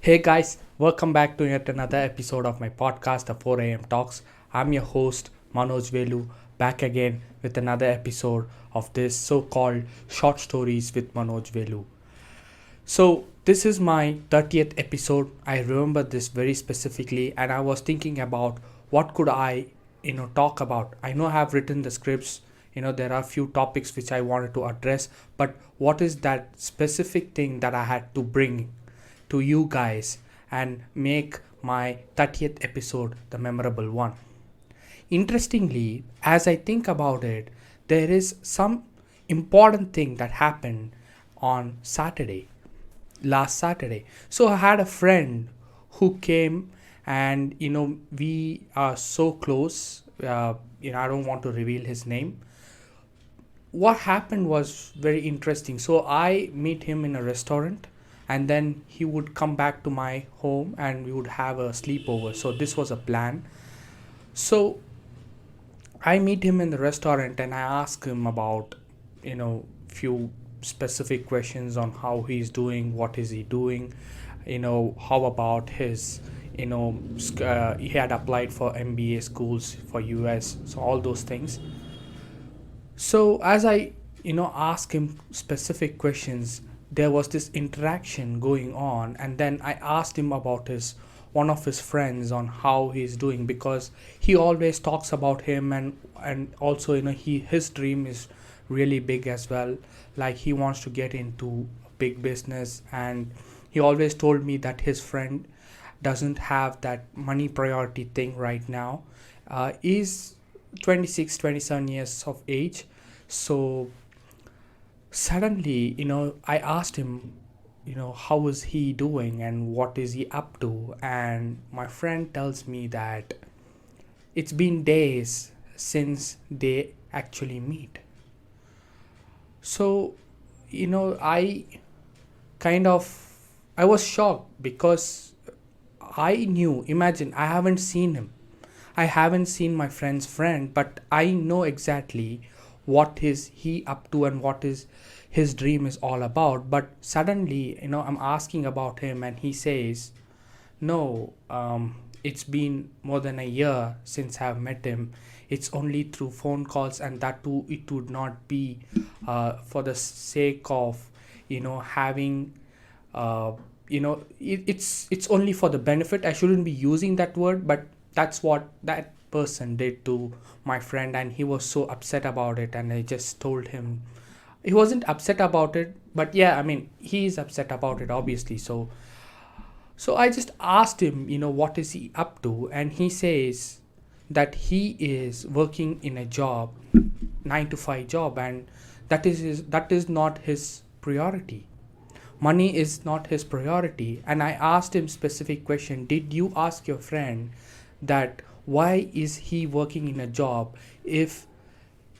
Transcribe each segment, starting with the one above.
Hey guys, welcome back to yet another episode of my podcast, The 4 a.m. Talks. I'm your host, Manoj Velu, back again with another episode of this so called Short Stories with Manoj Velu. So, this is my 30th episode. I remember this very specifically, and I was thinking about what could I talk about. I know I have written the scripts, there are few topics which I wanted to address, but what is that specific thing that I had to bring to you guys and make my 30th episode the memorable one? Interestingly, as I think about it, there is some important thing that happened on last Saturday. So I had a friend who came, and we are so close. I don't want to reveal his name. What happened was very interesting. So I meet him in a restaurant, and then he would come back to my home and we would have a sleepover. So this was a plan. So I meet him in the restaurant and I ask him about, few specific questions on how he's doing, what is he doing, how about his, he had applied for MBA schools for US, so all those things. So as I, ask him specific questions, there was this interaction going on, and then I asked him about his one of his friends on how he's doing, because he always talks about him, and also he his dream is really big as well. Like he wants to get into big business, and he always told me that his friend doesn't have that money priority thing right now. Is 26, 27 years of age. So suddenly, I asked him, how is he doing and what is he up to? And my friend tells me that it's been days since they actually meet. So, I kind of I was shocked because I knew, imagine, I haven't seen my friend's friend, but I know exactly what is he up to and what is his dream is all about. But suddenly, I'm asking about him, and he says, "No, it's been more than a year since I've met him. It's only through phone calls, and that too, it would not be for the sake of, having." It's only for the benefit. I shouldn't be using that word, but that's what that person did to my friend, and he was so upset about it. And I just told him, he wasn't upset about it, but yeah, I mean, he is upset about it, obviously. So I just asked him, what is he up to, and he says that he is working in a job, 9 to 5 job, and that is not his priority. Money is not his priority. And I asked him specific question, did you ask your friend that why is he working in a job if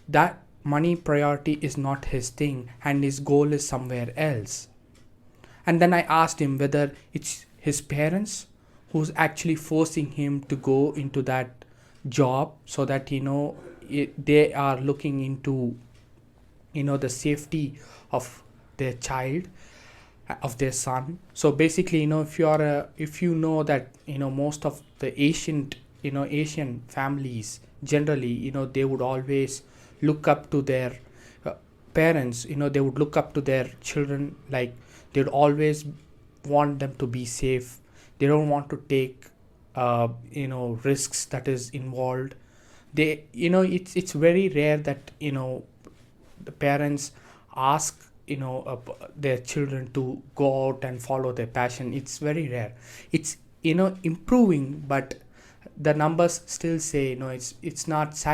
that money priority is not his thing and his goal is somewhere else? And then I asked him whether it's his parents who's actually forcing him to go into that job, so that they are looking into the safety of their child, of their son. So basically, if you know that most of the Asian families generally, they would always look up to their parents. They would look up to their children, like they would always want them to be safe. They don't want to take risks that is involved. They it's very rare that the parents ask their children to go out and follow their passion. It's very rare. It's improving, but the numbers still say it's not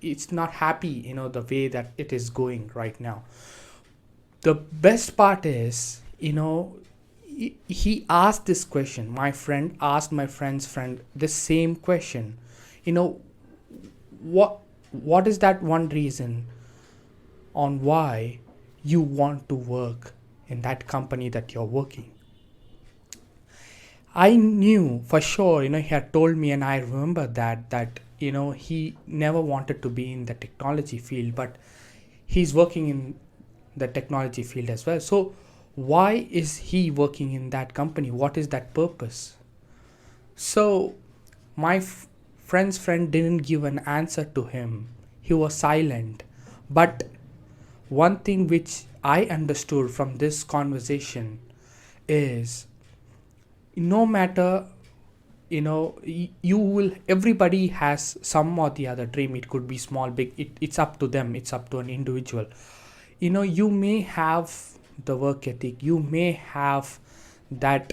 it's not happy, the way that it is going right now. The best part is, he asked this question. My friend asked my friend's friend the same question. you know what is that one reason on why you want to work in that company that you're working? I knew for sure, he had told me, and I remember that he never wanted to be in the technology field, but he's working in the technology field as well. So why is he working in that company? What is that purpose? So my friend's friend didn't give an answer to him. He was silent. But one thing which I understood from this conversation is, no matter, you will, everybody has some or the other dream. It could be small, big, it's up to them, it's up to an individual. You may have the work ethic, you may have that,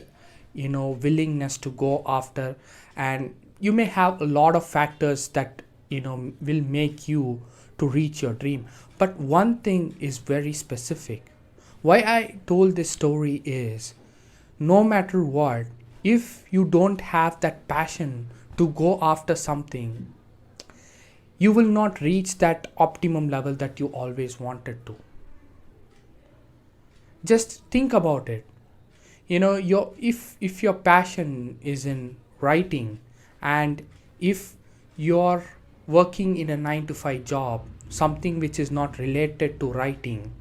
willingness to go after, and you may have a lot of factors that, will make you to reach your dream. But one thing is very specific. Why I told this story is, no matter what, if you don't have that passion to go after something, you will not reach that optimum level that you always wanted to. Just think about it. Your if your passion is in writing, and if you're working in a 9 to 5 job, something which is not related to writing,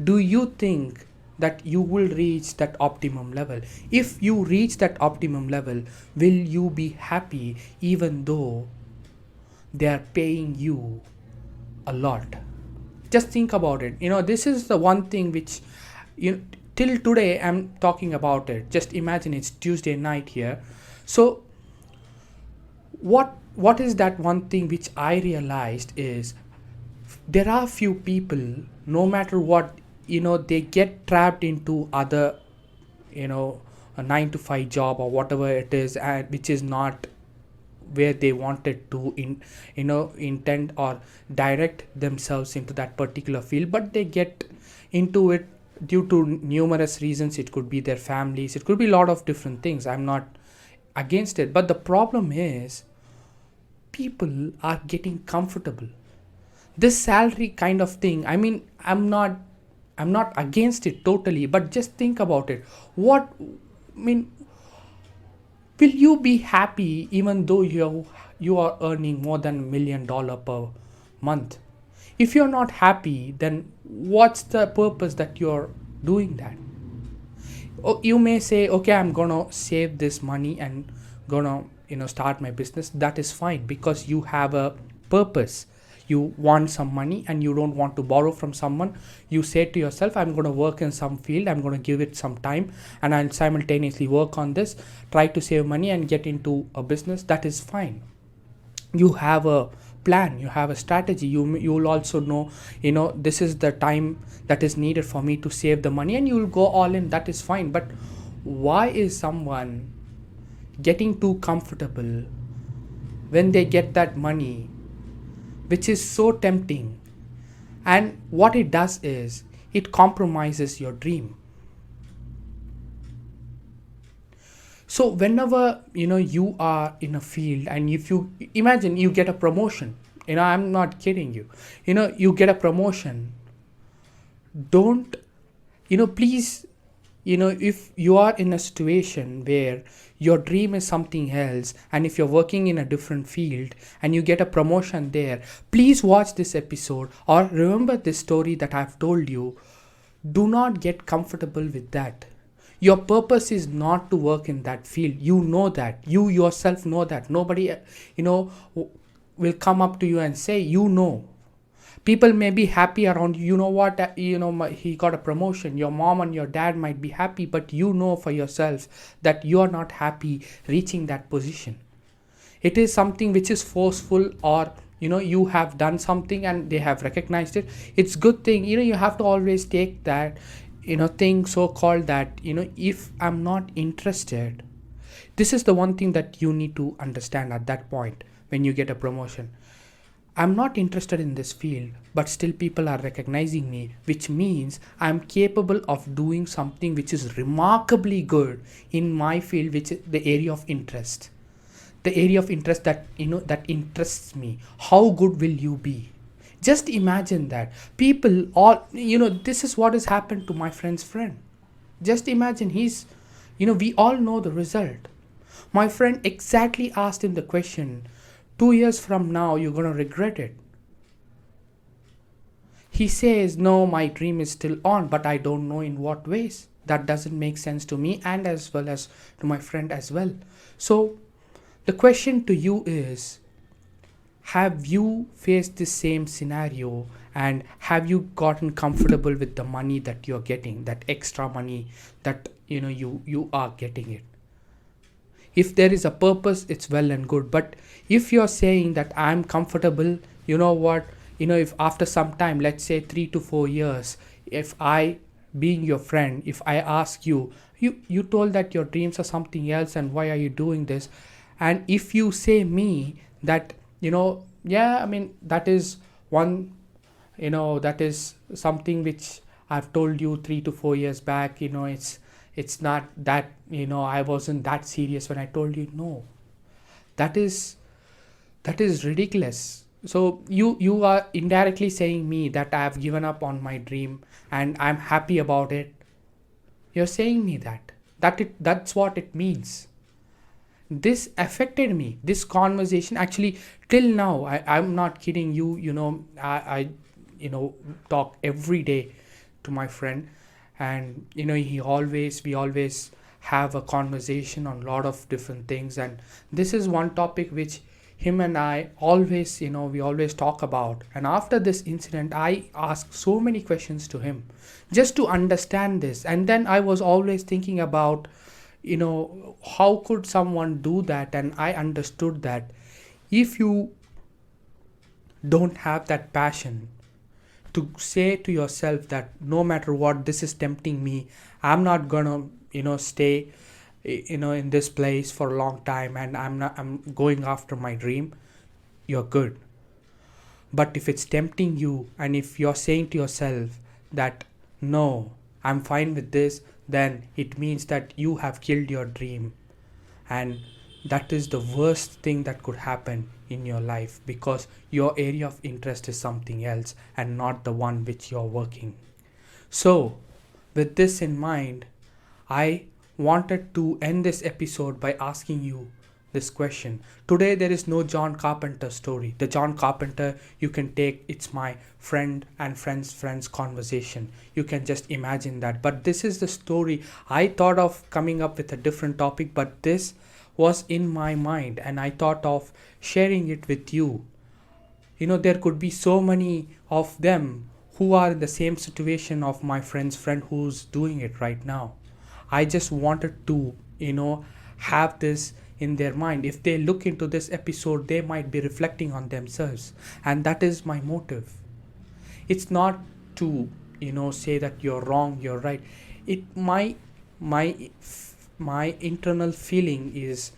do you think that you will reach that optimum level? If you reach that optimum level, will you be happy even though they are paying you a lot? Just think about it. This is the one thing which, you till today I'm talking about it. Just imagine it's Tuesday night here. So what is that one thing which I realized is, there are few people, no matter what, they get trapped into other, a 9 to 5 job or whatever it is, and which is not where they wanted to intend or direct themselves into that particular field, but they get into it due to numerous reasons. It could be their families, it could be a lot of different things. I'm not against it, but the problem is, people are getting comfortable. This salary kind of thing, I mean, I'm not against it totally, but just think about it. What, I mean, will you be happy even though you are earning more than $1 million per month? If you're not happy, then what's the purpose that you're doing that? Oh, you may say, okay, I'm gonna save this money and gonna start my business. That is fine, because you have a purpose. You want some money and you don't want to borrow from someone. You say to yourself, I'm going to work in some field, I'm going to give it some time, and I'll simultaneously work on this, try to save money and get into a business. That is fine. You have a plan, you have a strategy. You will also know, this is the time that is needed for me to save the money, and you will go all in. That is fine. But why is someone getting too comfortable when they get that money, which is so tempting? And what it does is, it compromises your dream. So whenever you are in a field, and if you imagine you get a promotion, I'm not kidding you, you get a promotion, don't, please, if you are in a situation where your dream is something else, and if you're working in a different field and you get a promotion there, please watch this episode or remember this story that I've told you. Do not get comfortable with that. Your purpose is not to work in that field. You know that. You yourself know that. Nobody, will come up to you and say, people may be happy around you. You know what, he got a promotion. Your mom and your dad might be happy, but you know for yourself that you are not happy reaching that position. It is something which is forceful, or you have done something and they have recognized it. It's good thing. You have to always take that thing, so called, that if I'm not interested. This is the one thing that you need to understand at that point. When you get a promotion, I'm not interested in this field, but still people are recognizing me, which means I'm capable of doing something which is remarkably good in my field, which is the area of interest. The area of interest that that interests me. How good will you be? Just imagine that. People all, this is what has happened to my friend's friend. Just imagine, we all know the result. My friend exactly asked him the question, 2 years from now, you're going to regret it. He says, no, my dream is still on, but I don't know in what ways. that doesn't make sense to me and as well as to my friend as well. So the question to you is, have you faced this same scenario, and have you gotten comfortable with the money that you're getting, that extra money that you are getting it? If there is a purpose, it's well and good, but if you're saying that I'm comfortable, you know what, if after some time, let's say 3 to 4 years, if I, being your friend, if I ask you, you told that your dreams are something else and why are you doing this, and if you say me that, yeah, I mean, that is one, that is something which I've told you 3 to 4 years back, it's not that, I wasn't that serious when I told you. No, that is ridiculous. So you are indirectly saying me that I have given up on my dream and I'm happy about it. You're saying me that's what it means. This affected me, this conversation, actually, till now. I'm not kidding you. I talk every day to my friend, and we always have a conversation on a lot of different things, and this is one topic which him and I always, we always talk about. And after this incident, I asked so many questions to him just to understand this, and then I was always thinking about, how could someone do that. And I understood that if you don't have that passion to say to yourself that no matter what, this is tempting me, I'm not gonna stay in this place for a long time, and I'm going after my dream, you're good. But if it's tempting you, and if you're saying to yourself that no, I'm fine with this, then it means that you have killed your dream. And that is the worst thing that could happen in your life, because your area of interest is something else and not the one which you're working. So with this in mind, I wanted to end this episode by asking you this question. Today there is no John Carpenter story. The John Carpenter, you can take, it's my friend and friends conversation. You can just imagine that. But this is the story. I thought of coming up with a different topic, but this was in my mind and I thought of sharing it with you. There could be so many of them who are in the same situation of my friend's friend who's doing it right now. I just wanted to, have this in their mind. If they look into this episode, they might be reflecting on themselves. And that is my motive. It's not to, say that you're wrong, you're right. My internal feeling is,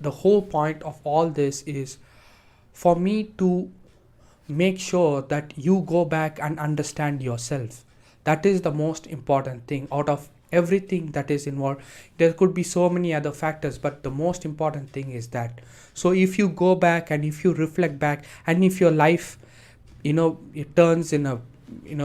the whole point of all this is for me to make sure that you go back and understand yourself. That is the most important thing out of everything that is involved. There could be so many other factors, but the most important thing is that. So if you go back and if you reflect back, and if your life, it turns in a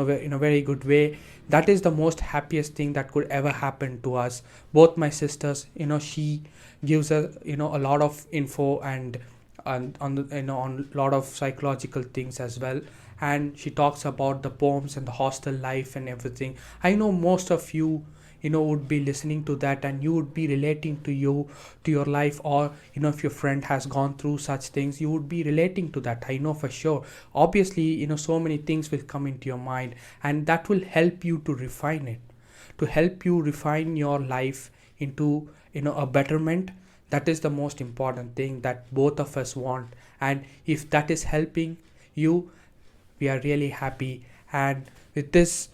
very good way, that is the most happiest thing that could ever happen to us. Both my sisters, she gives us a lot of info and on the, on a lot of psychological things as well, and she talks about the poems and the hostel life and everything. I know most of you, would be listening to that, and you would be relating to your life, or if your friend has gone through such things, you would be relating to that. I know for sure. Obviously, so many things will come into your mind, and that will help you to refine it, to help you refine your life into a betterment. That is the most important thing that both of us want, and if that is helping you, we are really happy. And with this,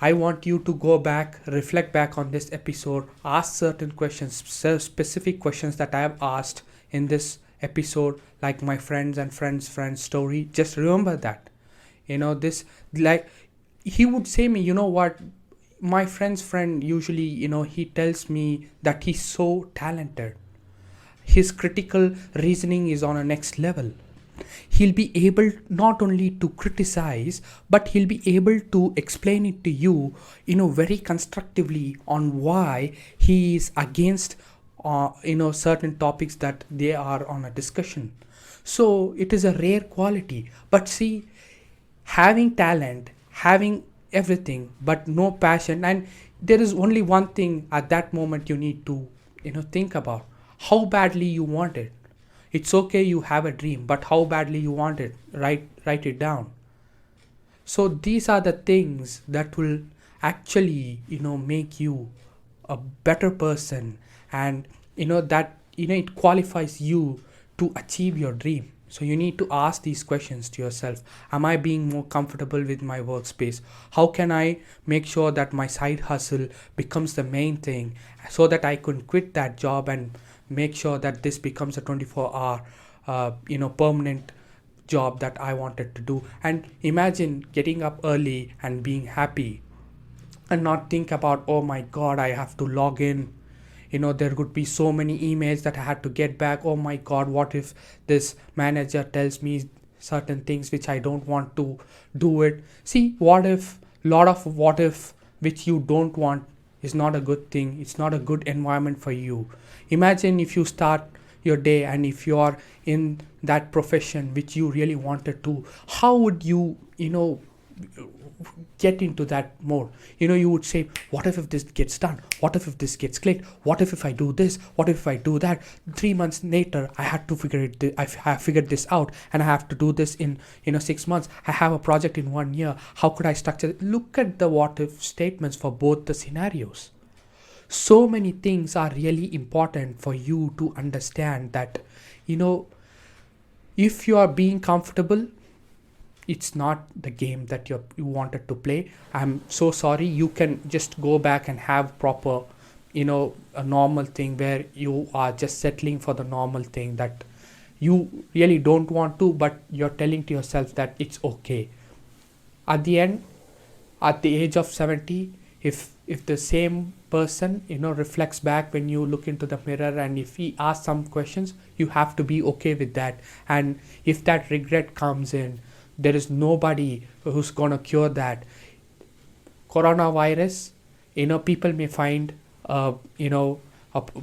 I want you to go back, reflect back on this episode, ask certain questions, specific questions that I have asked in this episode, like my friends and friends story. Just remember that. This, like, he would say me, what, my friend's friend usually, he tells me that he's so talented. His critical reasoning is on a next level. He'll be able not only to criticize, but he'll be able to explain it to you, very constructively on why he is against, certain topics that they are on a discussion. So it is a rare quality. But see, having talent, having everything, but no passion, and there is only one thing at that moment you need to think about: how badly you want it. It's okay, you have a dream, but how badly you want it, write it down. So these are the things that will actually make you a better person, and that it qualifies you to achieve your dream. So you need to ask these questions to yourself: am I being more comfortable with my workspace? How can I make sure that my side hustle becomes the main thing, so that I can quit that job and make sure that this becomes a 24-hour permanent job that I wanted to do. And imagine getting up early and being happy, and not think about, oh my god, I have to log in. There could be so many emails that I had to get back. Oh my god, what if this manager tells me certain things which I don't want to do it. See, what if, lot of what if which you don't want is not a good thing. It's not a good environment for you. Imagine if you start your day, and if you are in that profession which you really wanted to, how would you get into that mode? You would say, what if this gets done? What if this gets clicked? What if I do this? What if I do that? 3 months later, I had to I have figured this out, and I have to do this in 6 months. I have a project in 1 year. How could I structure it? Look at the what if statements for both the scenarios. So many things are really important for you to understand that if you are being comfortable, it's not the game that you wanted to play. I'm so sorry. You can just go back and have proper a normal thing where you are just settling for the normal thing that you really don't want to, but you're telling to yourself that it's okay. At the end, at the age of 70, if the same person reflects back when you look into the mirror, and if he asks some questions, you have to be okay with that. And if that regret comes in, there is nobody who's gonna cure that. Coronavirus, people may find a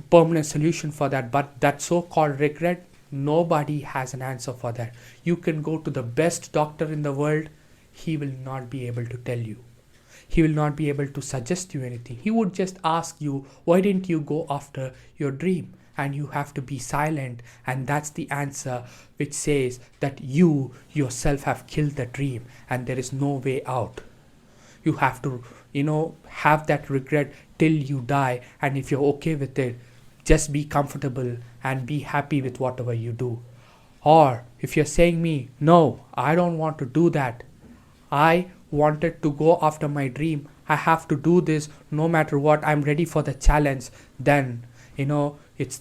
permanent solution for that, but that so-called regret, nobody has an answer for that. You can go to the best doctor in the world, he will not be able to tell you. He will not be able to suggest you anything. He would just ask you, why didn't you go after your dream? And you have to be silent, and that's the answer, which says that you yourself have killed the dream and there is no way out. You have to have that regret till you die, and if you're okay with it, just be comfortable and be happy with whatever you do. Or if you're saying me, no, I don't want to do that, I wanted to go after my dream, I have to do this no matter what, I'm ready for the challenge, then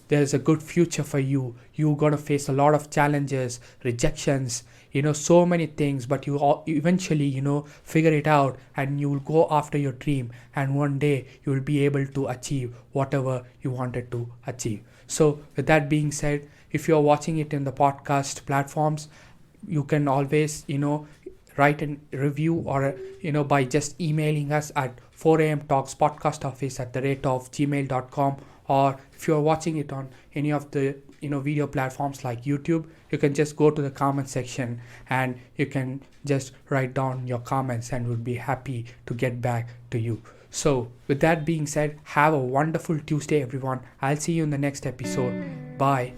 there's a good future for you. You're gonna face a lot of challenges, rejections, so many things, but you eventually figure it out, and you will go after your dream, and one day you will be able to achieve whatever you wanted to achieve. So with that being said, if you're watching it in the podcast platforms, you can always write a review, or by just emailing us at 4am talks podcast office @gmail.com. Or if you're watching it on any of the video platforms like YouTube, you can just go to the comment section and you can just write down your comments, and we'll be happy to get back to you. So with that being said, have a wonderful Tuesday, everyone. I'll see you in the next episode. Bye.